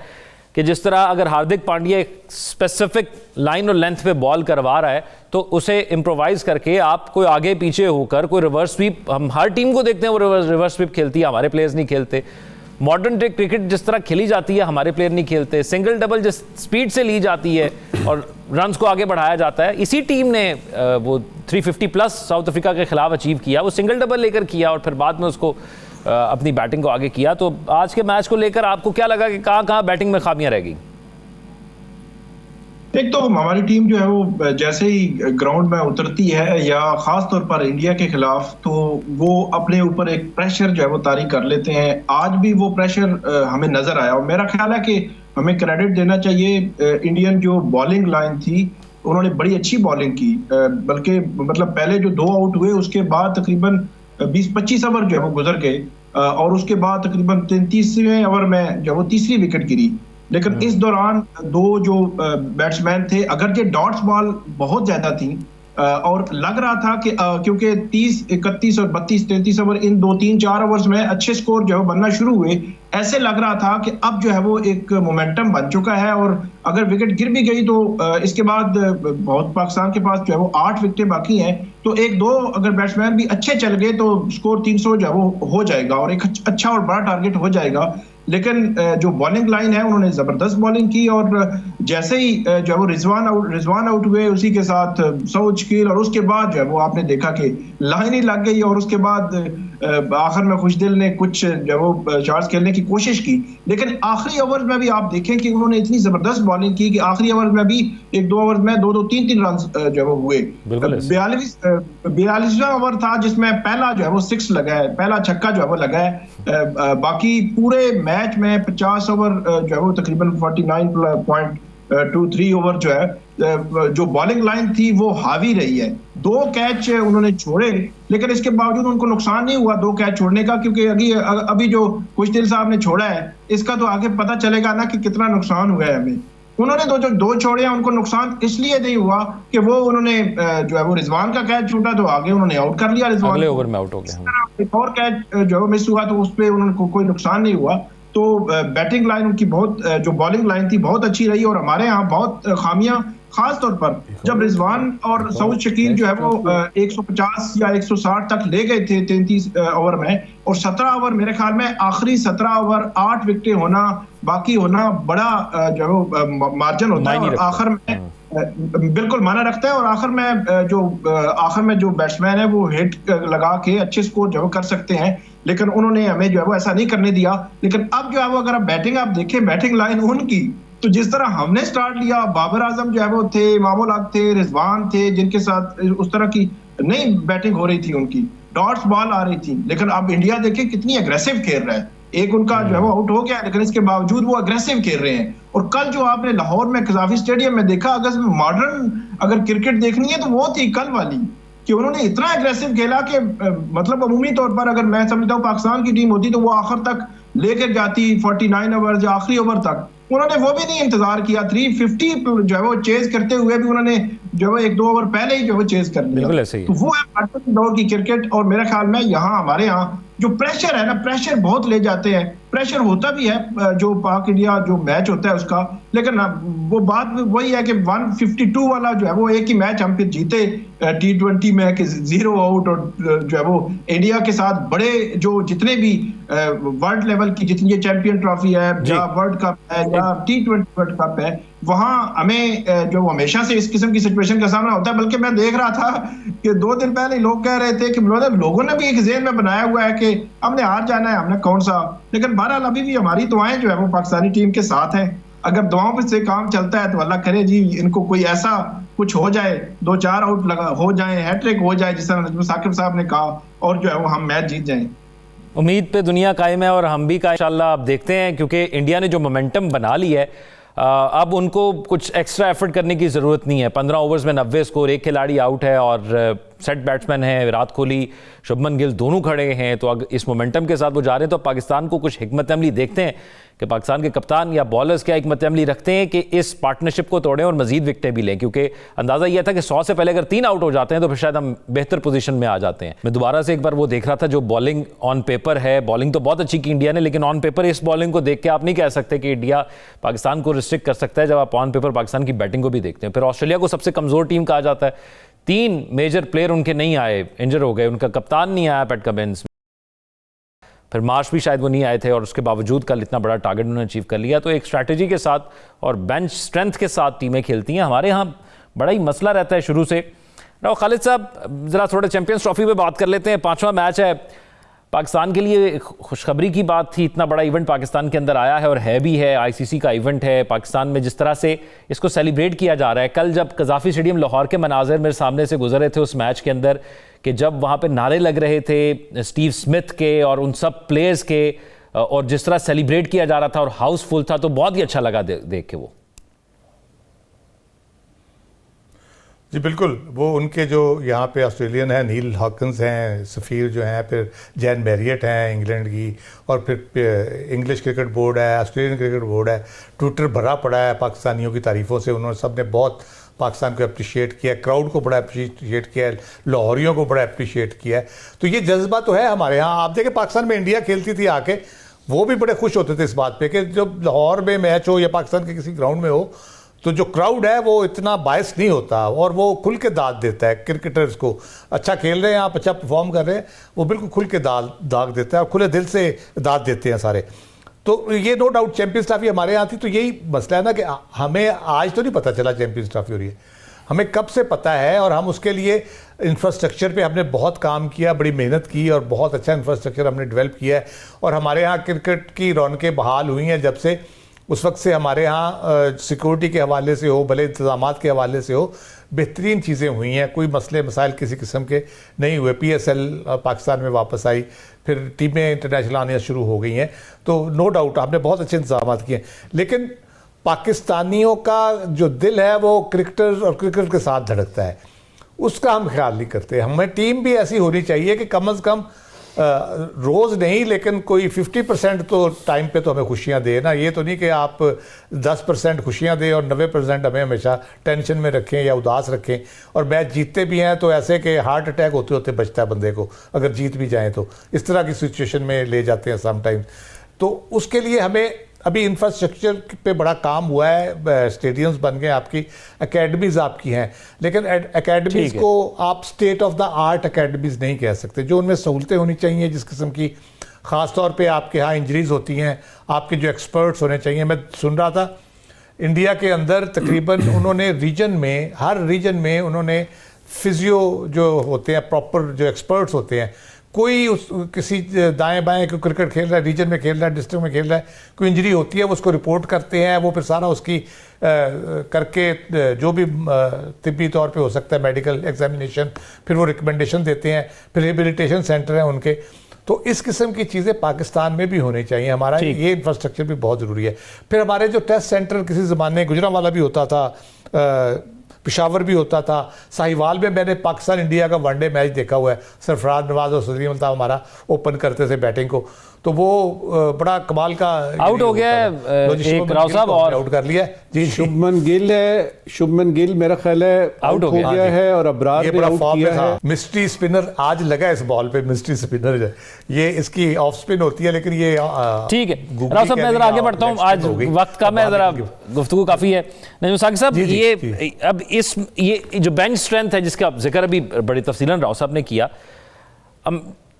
कि जिस तरह अगर हार्दिक पांड्या एक स्पेसिफिक लाइन और लेंथ पे बॉल करवा रहा है तो उसे इम्प्रोवाइज करके आप कोई आगे पीछे होकर कोई रिवर्स स्वीप, हम हर टीम को देखते हैं वो रिवर्स स्वीप खेलती है, हमारे प्लेयर्स नहीं खेलते। मॉडर्न डे क्रिकेट जिस तरह खेली जाती है हमारे प्लेयर नहीं खेलते। सिंगल डबल जिस स्पीड से ली जाती है और रन्स को आगे बढ़ाया जाता है, इसी टीम ने वो 350 प्लस साउथ अफ्रीका के खिलाफ अचीव किया, वो सिंगल डबल लेकर किया और फिर बाद में उसको अपनी बैटिंग को आगे किया। तो आज के मैच को लेकर आपको क्या लगा कि कहां बैटिंग में खामियां रह गई? एक तो हमारी टीम जो है वो जैसे ही ग्राउंड में उतरती है या खास तौर पर इंडिया के खिलाफ, तो वो अपने ऊपर एक प्रेशर जो है वो तारी कर लेते हैं। आज भी वो प्रेशर हमें नजर आया और मेरा ख्याल है कि हमें क्रेडिट देना चाहिए इंडियन जो बॉलिंग लाइन थी, उन्होंने बड़ी अच्छी बॉलिंग की। बल्कि मतलब पहले जो 2 आउट हुए उसके बाद तकरीबन 20-25 ओवर जो है वो गुजर गए और उसके बाद तकरीबन 33वें ओवर में जो वो तीसरी विकेट गिरी। लेकिन इस दौरान 2 जो बैट्समैन थे, अगर ये डॉट्स बॉल बहुत ज्यादा थी और लग रहा था कि क्योंकि 30, 31 और 32, 33 ओवर, इन 2, 3, 4 ओवर्स में अच्छे स्कोर जो है बनना शुरू हुए, ऐसे लग रहा था कि अब जो है वो एक मोमेंटम बन चुका है और अगर विकेट गिर भी गई तो इसके बाद बहुत पाकिस्तान के पास जो है वो 8 विकेटें बाकी हैं, तो 1-2 अगर बैट्समैन भी अच्छे चल गए तो स्कोर 300 जो है वो हो जाएगा और एक अच्छा और बड़ा टारगेट हो जाएगा। लेकिन जो बॉलिंग लाइन है उन्होंने जबरदस्त बॉलिंग की और जैसे ही जो है वो रिजवान आउट हुए, उसी के साथ सऊद शकील, और उसके बाद जो है वो आपने देखा कि लाइन ही लग गई और उसके बाद आखिर में खुशदिल ने कुछ जो है वो शॉट्स खेलने की कोशिश की। लेकिन आखिरी ओवर में भी आप देखें कि उन्होंने इतनी जबरदस्त बॉलिंग की कि आखिरी ओवर में भी 1-2 ओवर में 2-2, 3-3 रन जो है वो हुए। 42वां ओवर था जिसमें पहला जो है वो 6 लगा है, पहला छक्का जो है वो लगा है। बाकी पूरे मैच में 50 ओवर जो है वो तकरीबन 49.23 ओवर जो है जो बॉलिंग लाइन थी वो हावी रही है। 2 कैच उन्होंने छोड़े लेकिन इसके बावजूद उनको नुकसान नहीं हुआ 2 कैच छोड़ने का, क्योंकि अभी जो खुशदिल साहब ने छोड़ा है इसका तो आगे पता चलेगा ना कि कितना नुकसान हुआ है हमें। उन्होंने जो 2 छोड़े हैं उनको नुकसान इसलिए नहीं हुआ कि वो उन्होंने जो है वो रिजवान का कैच छूटा तो आगे उन्होंने आउट कर लिया, रिजवान अगले ओवर में आउट हो गया। एक और कैच जो मिस हुआ तो उस पर उनको कोई नुकसान नहीं हुआ। तो बैटिंग लाइन उनकी बहुत, जो बॉलिंग लाइन थी बहुत अच्छी रही और हमारे यहाँ बहुत खामियां, खास तौर पर जब रिजवान और सऊद शकील जो है वो 150 या 160 तक ले गए थे 33 ओवर में, और 17 ओवर मेरे ख्याल में आखिरी 17 ओवर 8 विकेटें होना बाकी होना बड़ा जो है मार्जिन होता है और आखिर में बिल्कुल माना रखता है और आखिर में जो बैट्समैन है वो हिट लगा के अच्छे स्कोर जो कर सकते हैं, लेकिन उन्होंने हमें जो है वो ऐसा नहीं करने दिया। लेकिन अब जो है वो अगर आप देखें बैटिंग लाइन उनकी, तो जिस तरह हमने स्टार्ट लिया, बाबर आजम जो है वो थे, इमामुल हक थे, रिजवान थे, जिनके साथ उस तरह की नई बैटिंग हो रही थी, उनकी डॉट्स बॉल आ रही थी। लेकिन अब इंडिया देखें कितनी अग्रेसिव खेल रहा है, एक उनका जो है वो आउट हो गया लेकिन इसके बावजूद वो अग्रेसिव खेल रहे हैं। और कल जो आपने लाहौर में कज़ाफी स्टेडियम में देखा, अगर मॉडर्न अगर क्रिकेट देखनी है तो वो थी कल वाली, कि उन्होंने इतना एग्रेसिव खेला कि मतलब अमूमी तौर पर अगर मैं समझता हूँ पाकिस्तान की टीम होती तो वो आखिर तक लेकर जाती 49 ओवर या आखिरी ओवर तक, उन्होंने वो भी नहीं इंतजार किया। 350 जो है वो चेज करते हुए भी उन्होंने जो है 1-2 ओवर पहले ही जो है चेज कर लिया। तो वो है दौर की क्रिकेट। और मेरे ख्याल में यहाँ हमारे यहाँ जो प्रेशर है ना, प्रेशर बहुत ले जाते हैं, प्रेशर होता भी है जो पाक इंडिया जो मैच होता है उसका, लेकिन वो बात वही है कि 152 वाला जो है वो एक ही मैच हम फिर जीते T20 में कि 0 आउट, और जो है वो इंडिया के साथ बड़े जो जितने भी वर्ल्ड लेवल की जितनी ये चैंपियन ट्रॉफी है या वर्ल्ड कप है या T20 वर्ल्ड कप है, वहां हमें जो हमेशा से इस किस्म की सिचुएशन का सामना होता है। बल्कि मैं देख रहा था कि 2 दिन पहले लोग कह रहे थे कि लोगों ने भी एक ज़हन में बनाया हुआ है कि हमने हार जाना है, हमने कौन सा, लेकिन बहरहाल अभी भी हमारी दुआएं जो है वो पाकिस्तानी टीम के साथ हैं। अगर दुआओं पे से काम चलता है तो अल्लाह करे जी इनको कोई ऐसा कुछ हो जाए, 2-4 आउट लगा हो जाए, हैट्रिक हो जाए जिस तरह साकिब साहब ने कहा, और जो है वो हम मैच जीत जाएं। उम्मीद पे दुनिया कायम है और हम भी कायम इंशाल्लाह। आप देखते हैं क्योंकि इंडिया ने जो मोमेंटम बना ली है, अब उनको कुछ एक्स्ट्रा एफर्ट करने की ज़रूरत नहीं है। 15 ओवर्स में 90 स्कोर, एक खिलाड़ी आउट है और सेट बैट्समैन है, विराट कोहली, शुभमन गिल दोनों खड़े हैं। तो अगर इस मोमेंटम के साथ वो जा रहे हैं तो पाकिस्तान को कुछ हिकमत अमली देखते हैं कि पाकिस्तान के कप्तान या बॉलर्स क्या हिकमत अमली रखते हैं कि इस पार्टनरशिप को तोड़ें और मजीद विकेटें भी लें। क्योंकि अंदाज़ा यह था कि 100 से पहले अगर 3 आउट हो जाते हैं तो फिर शायद हम बेहतर पोजीशन में आ जाते हैं। मैं दोबारा से एक बार वो देख रहा था, जो बॉलिंग ऑन पेपर है, बॉलिंग तो बहुत अच्छी की इंडिया ने, लेकिन ऑन पेपर इस बॉलिंग को देख के आप नहीं कह सकते कि इंडिया पाकिस्तान को रिस्ट्रिक्ट कर सकता है जब आप ऑन पेपर पाकिस्तान की बैटिंग को भी देखते हैं। फिर ऑस्ट्रेलिया को सबसे कमज़ोर टीम कहा जाता है, 3 मेजर प्लेयर उनके नहीं आए, इंजर हो गए, उनका कप्तान नहीं आया पैट कमिंस, फिर मार्श भी शायद वो नहीं आए थे, और उसके बावजूद कल इतना बड़ा टारगेट उन्होंने अचीव कर लिया। तो एक स्ट्रैटेजी के साथ और बेंच स्ट्रेंथ के साथ टीमें खेलती हैं। हमारे यहाँ बड़ा ही मसला रहता है शुरू से। राव खालिद साहब, ज़रा थोड़ा चैंपियंस ट्रॉफी पे बात कर लेते हैं। 5वां मैच है पाकिस्तान के लिए, खुशखबरी की बात थी, इतना बड़ा इवेंट पाकिस्तान के अंदर आया है और है भी है, आईसीसी का इवेंट है। पाकिस्तान में जिस तरह से इसको सेलिब्रेट किया जा रहा है, कल जब कज़ाफ़ी स्टेडियम लाहौर के मनाज़र मेरे सामने से गुजर रहे थे उस मैच के अंदर, कि जब वहाँ पे नारे लग रहे थे स्टीव स्मिथ के और उन सब प्लेयर्स के, और जिस तरह सेलिब्रेट किया जा रहा था और हाउसफुल था, तो बहुत ही अच्छा लगा देख के। वो जी बिल्कुल, वो उनके जो यहाँ पे ऑस्ट्रेलियन हैं, नील हॉकिंस हैं, सफ़ीर जो हैं, फिर जैन मैरियट हैं इंग्लैंड की, और फिर इंग्लिश क्रिकेट बोर्ड है, ऑस्ट्रेलियन क्रिकेट बोर्ड है, ट्विटर भरा पड़ा है पाकिस्तानियों की तारीफ़ों से। उन्होंने सब ने बहुत पाकिस्तान को अप्रिशिएट किया, क्राउड को बड़ा अप्रिशिएट किया है, लाहौरियों को बड़ा अप्रिशिएट किया है। तो ये जज्बा तो है हमारे यहाँ। आप देखें, पाकिस्तान में इंडिया खेलती थी आके, वो भी बड़े खुश होते थे इस बात पे कि जब लाहौर में मैच हो या पाकिस्तान के किसी ग्राउंड में हो, तो जो क्राउड है वो इतना बायस नहीं होता और वो खुल के दाद देता है क्रिकेटर्स को। अच्छा खेल रहे हैं आप, अच्छा परफॉर्म कर रहे हैं, वो बिल्कुल खुल के दाग देता है और खुले दिल से दाद देते हैं सारे। तो ये नो डाउट चैंपियंस ट्रॉफी हमारे यहाँ थी। तो यही मसला है ना कि हमें आज तो नहीं पता चला चैंपियंस ट्रॉफी हो रही है, हमें कब से पता है, और हम उसके लिए इंफ्रास्ट्रक्चर पे हमने बहुत काम किया, बड़ी मेहनत की और बहुत अच्छा इंफ्रास्ट्रक्चर हमने डेवलप किया है। और हमारे यहाँ क्रिकेट की रौनकें बहाल हुई हैं जब से, उस वक्त से हमारे यहाँ सिक्योरिटी के हवाले से हो, भले इंतजामात के हवाले से हो, बेहतरीन चीज़ें हुई हैं। कोई मसले मसाइल किसी किस्म के नहीं हुए। PSL पाकिस्तान में वापस आई, फिर टीमें इंटरनेशनल आने शुरू हो गई हैं। तो नो डाउट हमने बहुत अच्छे इंतजाम किए, लेकिन पाकिस्तानियों का जो दिल है वो क्रिकेटर और क्रिकेट के साथ धड़कता है, उसका हम ख्याल नहीं करते। हमें टीम भी ऐसी होनी चाहिए कि कम अज़ कम रोज़ नहीं, लेकिन कोई 50% तो टाइम पे तो हमें खुशियाँ दे ना। ये तो नहीं कि आप 10% खुशियाँ दें और 90% हमें हमेशा टेंशन में रखें या उदास रखें। और मैच जीतते भी हैं तो ऐसे कि हार्ट अटैक होते होते बचता है बंदे को, अगर जीत भी जाएँ तो इस तरह की सिचुएशन में ले जाते हैं समटाइम्स। तो उसके लिए हमें अभी इंफ्रास्ट्रक्चर पे बड़ा काम हुआ है, स्टेडियम्स बन गए, आपकी एकेडमीज़ आपकी हैं, लेकिन एकेडमीज़ को आप state of the art academies नहीं कह सकते। जो उनमें सहूलतें होनी चाहिए जिस किस्म की, ख़ास तौर पे आपके यहाँ इंजरीज़ होती हैं, आपके जो एक्सपर्ट्स होने चाहिए। मैं सुन रहा था इंडिया के अंदर तकरीबन उन्होंने रीजन में, हर रीजन में उन्होंने फिजियो जो होते हैं, प्रॉपर जो एक्सपर्ट्स होते हैं, कोई किसी दाएं बाएं कोई क्रिकेट खेल रहा है, रीजन में खेल रहा है, डिस्ट्रिक्ट में खेल रहा है, कोई इंजरी होती है वो उसको रिपोर्ट करते हैं, वो फिर सारा उसकी करके जो भी तिब्बी तौर पे हो सकता है मेडिकल एग्जामिनेशन, फिर वो रिकमेंडेशन देते हैं, फिर रिहेबिलिटेशन सेंटर हैं उनके। तो इस किस्म की चीज़ें पाकिस्तान में भी होनी चाहिए। हमारा ये इंफ्रास्ट्रक्चर भी बहुत ज़रूरी है। फिर हमारे जो टेस्ट सेंटर किसी ज़माने गुजरांवाला भी होता था, पेशावर भी होता था, साहिवाल में मैंने पाकिस्तान इंडिया का वनडे मैच देखा हुआ है, सरफराज नवाज और सलीम अल्ताफ़ हमारा ओपन करते थे बैटिंग को। तो वो बड़ा कमाल का आउट हो गया है एक राव साहब और आउट कर लिया जी। शुभमन गिल मेरा ख्याल है आउट हो गया है और अबरार भी आउट किया है। मिस्ट्री स्पिनर आज लगा इस बॉल पे, मिस्ट्री स्पिनर ये इसकी ऑफ स्पिन होती है, लेकिन ये ठीक है। राव साहब मैं जरा आगे बढ़ता हूँ, आज वक्त कम है, जरा गुफ्तगू काफी है। नजम साकिब साहब ये अब ये जो बेंच स्ट्रेंथ है जिसका जिक्र अभी बड़ी तफसीलन राव साहब ने किया,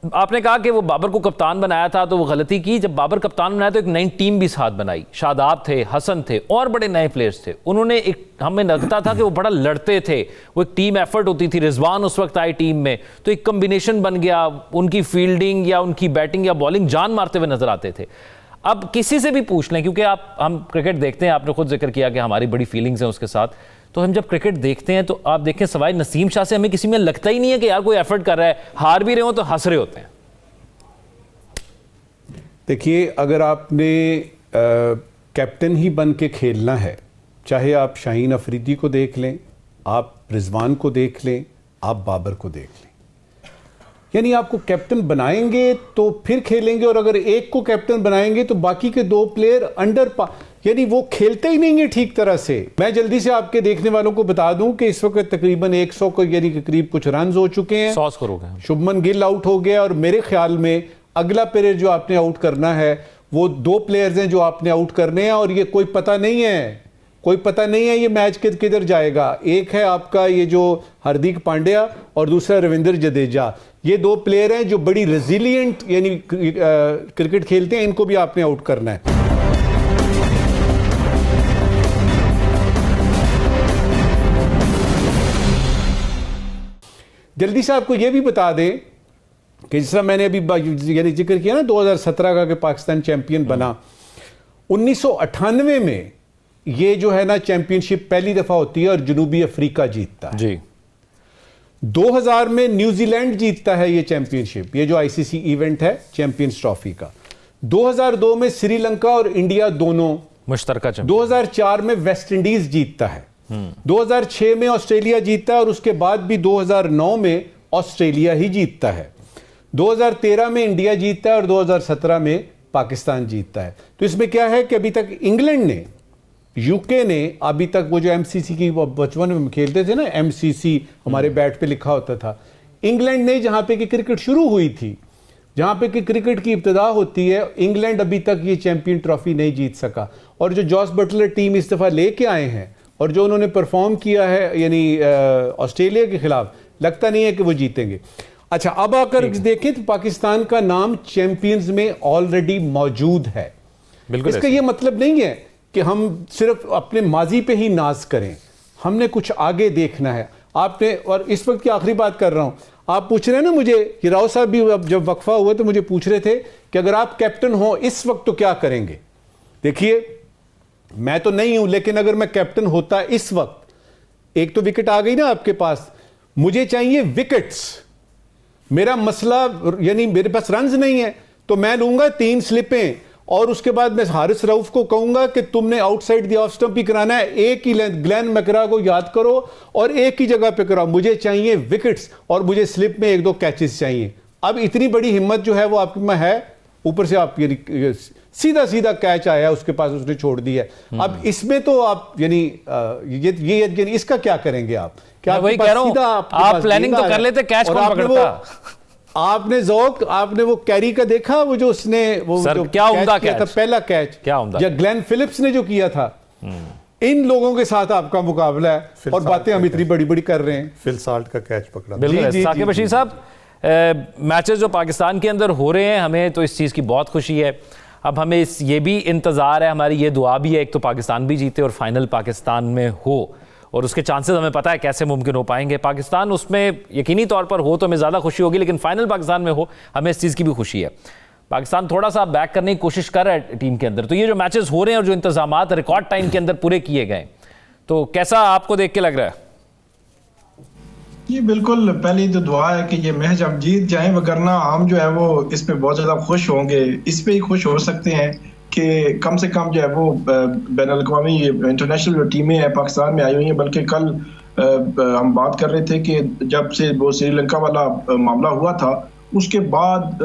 आपने कहा कि वो बाबर को कप्तान बनाया था तो वो गलती की। जब बाबर कप्तान बनाया तो एक नई टीम भी साथ बनाई, शादाब थे, हसन थे और बड़े नए प्लेयर्स थे। उन्होंने एक, हमें लगता था कि वो बड़ा लड़ते थे, वो एक टीम एफर्ट होती थी। रिजवान उस वक्त आए टीम में तो एक कम्बिनेशन बन गया, उनकी फील्डिंग या उनकी बैटिंग या बॉलिंग जान मारते हुए नजर आते थे। अब किसी से भी पूछ लें, क्योंकि हम क्रिकेट देखते हैं, आपने खुद जिक्र किया कि हमारी बड़ी फीलिंग्स हैं उसके साथ, तो हम जब क्रिकेट देखते हैं तो आप देखें सिवाय नसीम शाह से हमें किसी में लगता ही नहीं है कि यार कोई एफर्ट कर रहा है। हार भी रहे हो तो हंस रहे होते हैं। देखिए, अगर आपने कैप्टन ही बन के खेलना है, चाहे आप शाहीन अफरीदी को देख लें, आप रिजवान को देख लें, आप बाबर को देख लें, यानी आपको कैप्टन बनाएंगे तो फिर खेलेंगे, और अगर एक को कैप्टन बनाएंगे तो बाकी के दो प्लेयर यानी वो खेलते ही नहीं है ठीक तरह से। मैं जल्दी से आपके देखने वालों को बता दूं कि इस वक्त तकरीबन 100 को यानी कि करीब कुछ रन हो चुके हैं। 100 स्कोर हो गए। शुभमन गिल आउट हो गया और मेरे ख्याल में अगला प्लेयर जो आपने आउट करना है वो दो प्लेयर्स हैं जो आपने आउट करने हैं, और ये कोई पता नहीं है ये मैच किधर जाएगा। एक है आपका ये जो हार्दिक पांड्या और दूसरा रविंद्र जडेजा। ये दो प्लेयर हैं जो बड़ी रेजिलिएंट यानी क्रिकेट खेलते हैं, इनको भी आपने आउट करना है। जल्दी से आपको यह भी बता दें कि जिस तरह मैंने अभी यानी जिक्र किया ना 2017 का कि पाकिस्तान चैंपियन बना, 1998 में ये जो है ना चैंपियनशिप पहली दफा होती है और जनूबी अफ्रीका जीतता है जी। 2000 में न्यूजीलैंड जीतता है ये चैंपियनशिप, ये जो आईसीसी इवेंट है चैंपियंस ट्रॉफी का। 2002 में श्रीलंका और इंडिया दोनों मुश्तरका। 2004 में वेस्ट इंडीज जीतता है, 2006 में ऑस्ट्रेलिया जीतता है और उसके बाद भी 2009 में ऑस्ट्रेलिया ही जीतता है। 2013 में इंडिया जीतता है और 2017 में पाकिस्तान जीतता है। तो इसमें क्या है कि अभी तक इंग्लैंड ने, यूके ने अभी तक वो जो एमसीसी की बचपन में खेलते थे ना, एमसीसी हमारे बैट पे लिखा होता था, इंग्लैंड ने जहां पे कि क्रिकेट शुरू हुई थी, जहां पे कि क्रिकेट की इब्तिदा होती है, इंग्लैंड अभी तक ये चैंपियन ट्रॉफी नहीं जीत सका। और जो जॉस बटलर टीम इस दफा लेके आए हैं और जो उन्होंने परफॉर्म किया है यानी ऑस्ट्रेलिया के खिलाफ, लगता नहीं है कि वो जीतेंगे। अच्छा, अब आकर देखें तो पाकिस्तान का नाम चैंपियंस में ऑलरेडी मौजूद है। इसका ये मतलब नहीं है कि हम सिर्फ अपने माजी पे ही नाज करें, हमने कुछ आगे देखना है आपने। और इस वक्त की आखिरी बात कर रहा हूं, आप पूछ रहे हैं ना मुझे कि राव साहब भी जब वक्फा हुआ तो मुझे पूछ रहे थे कि अगर आप कैप्टन हो इस वक्त तो क्या करेंगे। देखिए, मैं तो नहीं हूं, लेकिन अगर मैं कैप्टन होता इस वक्त, एक तो विकेट आ गई ना आपके पास, मुझे चाहिए विकेट्स। मेरा मसला यानी मेरे पास रन्स नहीं है तो मैं लूंगा 3 स्लिपें और उसके बाद मैं हारिस रऊफ को कहूंगा कि तुमने आउटसाइड द ऑफ स्टंप ही कराना है, एक ही लेंथ, ग्लेन मैकरा को याद करो और एक ही जगह पे कराओ। मुझे चाहिए विकेट्स और मुझे स्लिप में 1-2 कैचेस चाहिए। अब इतनी बड़ी हिम्मत जो है वो आपके में है, ऊपर से आप यानी सीधा कैच आया उसके पास, उसने छोड़ दी है। अब इसमें तो आप यानी ये इसका क्या करेंगे आप? क्या वही कह रहा हूं, आप प्लानिंग तो कर लेते, कैच कौन पकड़ता? आपने ज़ौक, आपने वो कैरी का देखा, वो जो उसने वो सर, जो क्या उम्दा किया था, पहला कैच क्या उम्दा, या ग्लेन फिलिप्स ने जो किया था। इन लोगों के साथ आपका मुकाबला है और बातें हम इतनी बड़ी बड़ी कर रहे हैं। फिल साल्ट का कैच पकड़ा। बिल्कुल साकिब बशीर साहब, मैचेस जो पाकिस्तान के अंदर हो रहे हैं, हमें तो इस चीज़ की बहुत खुशी है। अब हमें ये भी इंतज़ार है, हमारी ये दुआ भी है, एक तो पाकिस्तान भी जीते और फाइनल पाकिस्तान में हो, और उसके चांसेस हमें पता है कैसे मुमकिन हो पाएंगे। पाकिस्तान उसमें यकीनी तौर पर हो तो हमें ज़्यादा खुशी होगी, लेकिन फाइनल पाकिस्तान में हो, हमें इस चीज़ की भी खुशी है। पाकिस्तान थोड़ा सा बैक करने की कोशिश कर रहा है टीम के अंदर। तो ये जो मैचेस हो रहे हैं और जो इंतजामात रिकॉर्ड टाइम के अंदर पूरे किए गए, तो कैसा आपको देख के लग रहा है? ये बिल्कुल पहली तो दुआ है कि ये मैच अब जीत जाएं, वगरना हम जो है वो इस पे बहुत ज़्यादा खुश होंगे। इस पे ही खुश हो सकते हैं कि कम से कम जो है वो बैनुल-अक़वामी इंटरनेशनल जो टीमें हैं पाकिस्तान में आई हुई हैं। बल्कि कल हम बात कर रहे थे कि जब से वो श्रीलंका वाला मामला हुआ था उसके बाद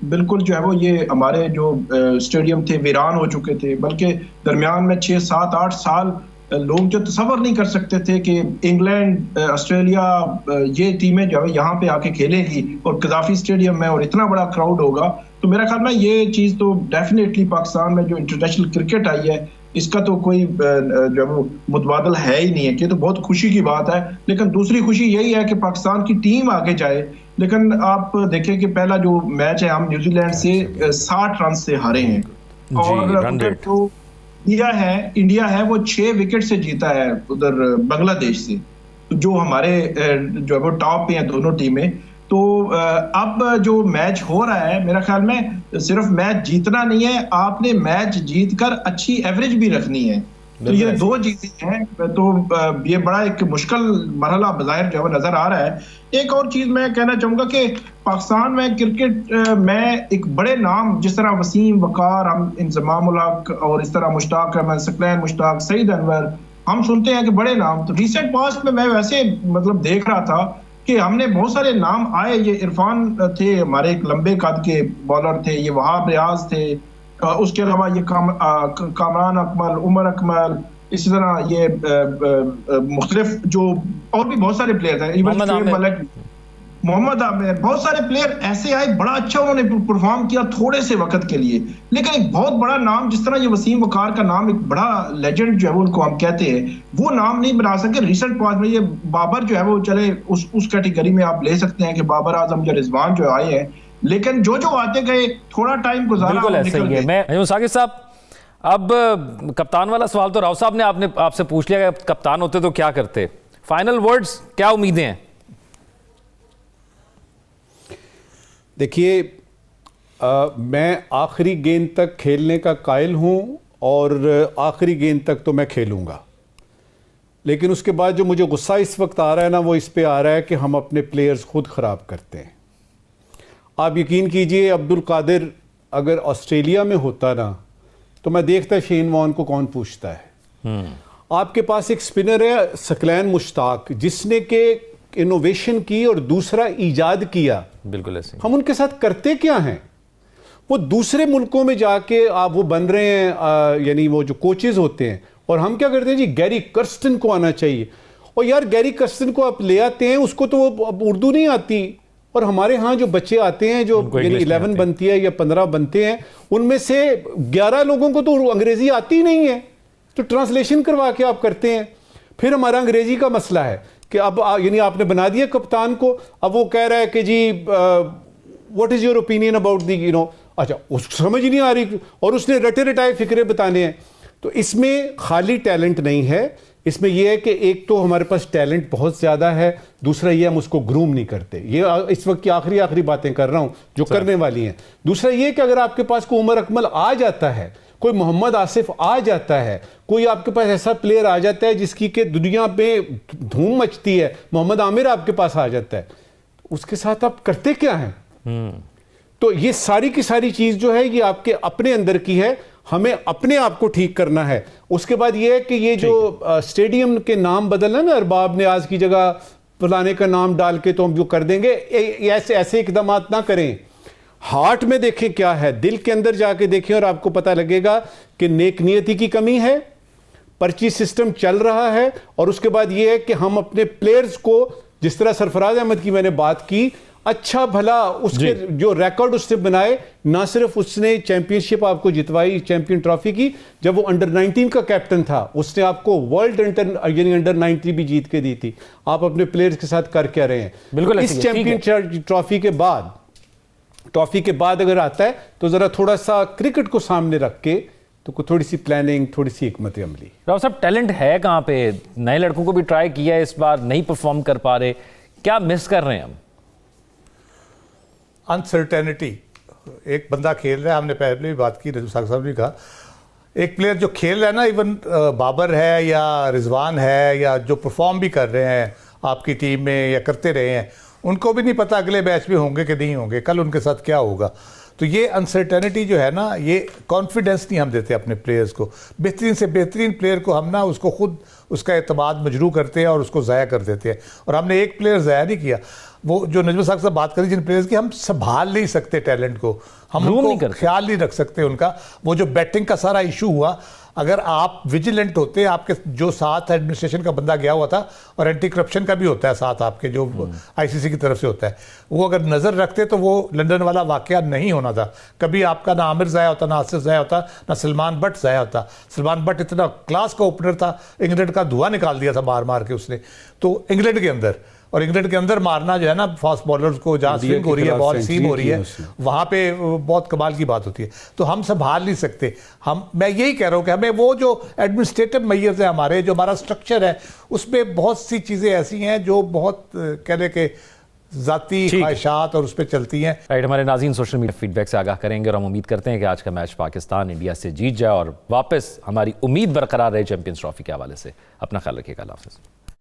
बिल्कुल जो है वो ये हमारे जो स्टेडियम थे वीरान हो चुके थे, बल्कि दरमियान में 6, 7, 8 साल लोग जो तसव्वुर नहीं कर सकते थे कि इंग्लैंड, ऑस्ट्रेलिया, ये टीमें जो है यहाँ पे आके खेलेंगी और कज़ाफी स्टेडियम में और इतना बड़ा क्राउड होगा। तो मेरा ख्याल में ये चीज़ तो डेफिनेटली पाकिस्तान में जो इंटरनेशनल क्रिकेट आई है इसका तो कोई जो है वो मुतबादल है ही नहीं है। ये तो बहुत खुशी की बात है। लेकिन दूसरी खुशी यही है कि पाकिस्तान की टीम आगे जाए। लेकिन आप देखें कि पहला जो मैच है हम न्यूजीलैंड से 60 रन से हारे हैं और उधर तो इंडिया है वो 6 विकेट से जीता है उधर बांग्लादेश से, जो हमारे जो है वो टॉप पे हैं दोनों टीमें। तो अब जो मैच हो रहा है मेरा ख्याल में सिर्फ मैच जीतना नहीं है, आपने मैच जीतकर अच्छी एवरेज भी रखनी है। तो ये दो चीजें हैं। तो ये बड़ा एक मुश्किल मरहला बज़ाहिर जो है नजर आ रहा है। एक और चीज मैं कहना चाहूंगा कि पाकिस्तान में क्रिकेट में एक बड़े नाम जिस तरह वसीम, वकार, हम इंजमाम उल हक और इस तरह मुश्ताक अहमद, सकलैन मुश्ताक, सईद अनवर, हम सुनते हैं कि बड़े नाम। तो रिसेंट पास्ट में मैं वैसे मतलब देख रहा था कि हमने बहुत सारे नाम आए। ये इरफान थे हमारे एक लंबे कद के बॉलर थे, ये वहाब रियाज थे, उसके अलावा ये कामरान अकमल, उमर अकमल, इसी तरह ये मुख्तलिफ जो और भी बहुत सारे प्लेयर थे, मोहम्मद आमिर, बहुत सारे प्लेयर ऐसे आए, बड़ा अच्छा उन्होंने परफॉर्म किया थोड़े से वक्त के लिए। लेकिन एक बहुत बड़ा नाम जिस तरह ये वसीम वकार का नाम, एक बड़ा लेजेंड जो है उनको हम कहते हैं, वो नाम नहीं बना सके। रिसेंट पास में ये बाबर जो है वो चले उस कैटेगरी में आप ले सकते हैं कि बाबर आजम या रिजवान जो आए हैं, लेकिन जो आते गए थोड़ा टाइम गुजारा। बिल्कुल ऐसा ही है। मैं साकिब साहब, अब कप्तान वाला सवाल तो राव साहब ने आपसे पूछ लिया कि कप्तान होते तो क्या करते। फाइनल वर्ड्स, क्या उम्मीदें हैं? देखिए, मैं आखिरी गेंद तक खेलने का कायल हूं और आखिरी गेंद तक तो मैं खेलूंगा, लेकिन उसके बाद जो मुझे गुस्सा इस वक्त आ रहा है ना, वो इस पे आ रहा है कि हम अपने प्लेयर्स खुद ख़राब करते हैं। आप यकीन कीजिए, अब्दुल कादिर अगर ऑस्ट्रेलिया में होता ना तो मैं देखता शेन वॉर्न को कौन पूछता है। आपके पास एक स्पिनर है सकलैन मुश्ताक, जिसने के इनोवेशन की और दूसरा ईजाद किया। बिल्कुल ऐसे। हम उनके साथ करते क्या हैं? वो दूसरे मुल्कों में जाके आप वो बन रहे हैं, यानी वो जो कोचेज होते हैं, और हम क्या करते हैं जी, गैरी कर्स्टन को आना चाहिए। और यार गैरी कर्स्टन को आप ले आते हैं, उसको तो उर्दू नहीं आती, और हमारे यहाँ जो बच्चे आते हैं जो 11 बनती है या 15 बनते हैं, उनमें से 11 लोगों को तो अंग्रेजी आती नहीं है, तो ट्रांसलेशन करवा के आप करते हैं। फिर हमारा अंग्रेजी का मसला है कि अब यानी आपने बना दिया कप्तान को, अब वो कह रहा है कि जी what is your opinion about the अच्छा, उसको समझ ही नहीं आ रही, और उसने रटे रटाए फिक्रे बताने हैं। तो इसमें खाली टैलेंट नहीं है, इसमें यह है कि एक तो हमारे पास टैलेंट बहुत ज्यादा है, दूसरा ये हम उसको ग्रूम नहीं करते। ये इस वक्त की आखिरी बातें कर रहा हूं जो करने वाली हैं। दूसरा ये कि अगर आपके पास कोई उमर अकमल आ जाता है, कोई मोहम्मद आसिफ आ जाता है, कोई आपके पास ऐसा प्लेयर आ जाता है जिसकी के दुनिया पे धूम मचती है, मोहम्मद आमिर आपके पास आ जाता है, उसके साथ आप करते क्या हैं? तो ये सारी की सारी चीज जो है ये आपके अपने अंदर की है, हमें अपने आप को ठीक करना है। उसके बाद ये है कि ये जो स्टेडियम के नाम बदलना ना, अरबाब ने आज की जगह फलाने का नाम डाल के तो हम जो कर देंगे, ऐसे इकदाम ना करें। हार्ट में देखें क्या है, दिल के अंदर जाके देखें और आपको पता लगेगा कि नेक नियति की कमी है, पर्ची सिस्टम चल रहा है। और उसके बाद यह है कि हम अपने प्लेयर्स को, जिस तरह सरफराज अहमद की मैंने बात की, अच्छा भला उसके जो रिकॉर्ड उसने बनाए, ना सिर्फ उसने चैंपियनशिप आपको जितवाई, चैंपियन ट्रॉफी की, जब वो अंडर 19 का कैप्टन था उसने आपको वर्ल्ड अंडर 19 भी जीत के दी थी। आप अपने प्लेयर्स के साथ कर क्या रहे हैं? बिल्कुल। इस चैंपियन ट्रॉफी के बाद अगर आता है तो जरा थोड़ा सा क्रिकेट को सामने रख के, तो थोड़ी सी प्लानिंग, थोड़ी सी हिकमत अमली। राव साहब, टैलेंट है कहाँ पे? नए लड़कों को भी ट्राई किया इस बार, नहीं परफॉर्म कर पा रहे, क्या मिस कर रहे हैं हम? अनसर्टेनिटी। एक बंदा खेल रहा है, हमने पहले भी बात की, रजू साहब ने भी कहा, एक प्लेयर जो खेल रहा है ना, इवन बाबर है या रिजवान है या जो परफॉर्म भी कर रहे हैं आपकी टीम में या करते रहे हैं, उनको भी नहीं पता अगले मैच में होंगे कि नहीं होंगे, कल उनके साथ क्या होगा। तो ये अनसर्टेनिटी जो है ना, ये कॉन्फिडेंस नहीं हम देते अपने प्लेयर्स को। बेहतरीन से बेहतरीन प्लेयर को हम ना उसको खुद उसका एतमाद मजरू करते हैं और उसको ज़ाया कर देते हैं। और हमने एक प्लेयर ज़ाया नहीं किया, वो जो नजम साहब से बात करी, जिन प्लेयर्स की हम संभाल नहीं सकते टैलेंट को, हम उनको ख्याल नहीं रख सकते उनका। वो जो बैटिंग का सारा इशू हुआ, अगर आप विजिलेंट होते, आपके जो साथ एडमिनिस्ट्रेशन का बंदा गया हुआ था और एंटी करप्शन का भी होता है साथ आपके, जो आईसीसी की तरफ से होता है, वो अगर नज़र रखते तो वो लंदन वाला वाकया नहीं होना था। कभी आपका ना आमिर ज़ाया होता, ना आसिफ ज़ाया होता, ना सलमान बट ज़ाया होता। सलमान बट इतना क्लास का ओपनर था, इंग्लैंड का धुआं निकाल दिया था मार मार के उसने, तो इंग्लैंड के अंदर। और इंग्लैंड के अंदर मारना जो है ना फास्ट बॉलर्स को, जहाँ स्विंग हो रही है, बॉल सीम हो रही है, वहाँ पे बहुत कमाल की बात होती है। तो हम संभाल नहीं सकते। मैं यही कह रहा हूँ कि हमें वो जो एडमिनिस्ट्रेटिव मेजर्स है हमारे, जो हमारा स्ट्रक्चर है, उसमें बहुत सी चीज़ें ऐसी हैं जो बहुत कहने के ज़ाती ख्वाहिशात और उस पर चलती हैं। राइट, हमारे नाज़रीन सोशल मीडिया फीडबैक से आगाह करेंगे और हम उम्मीद करते हैं कि आज का मैच पाकिस्तान इंडिया से जीत जाए और वापस हमारी उम्मीद बरकरार रहे चैंपियंस ट्रॉफी के हवाले से। अपना ख्याल रखिएगा। अल्लाह हाफ़िज़।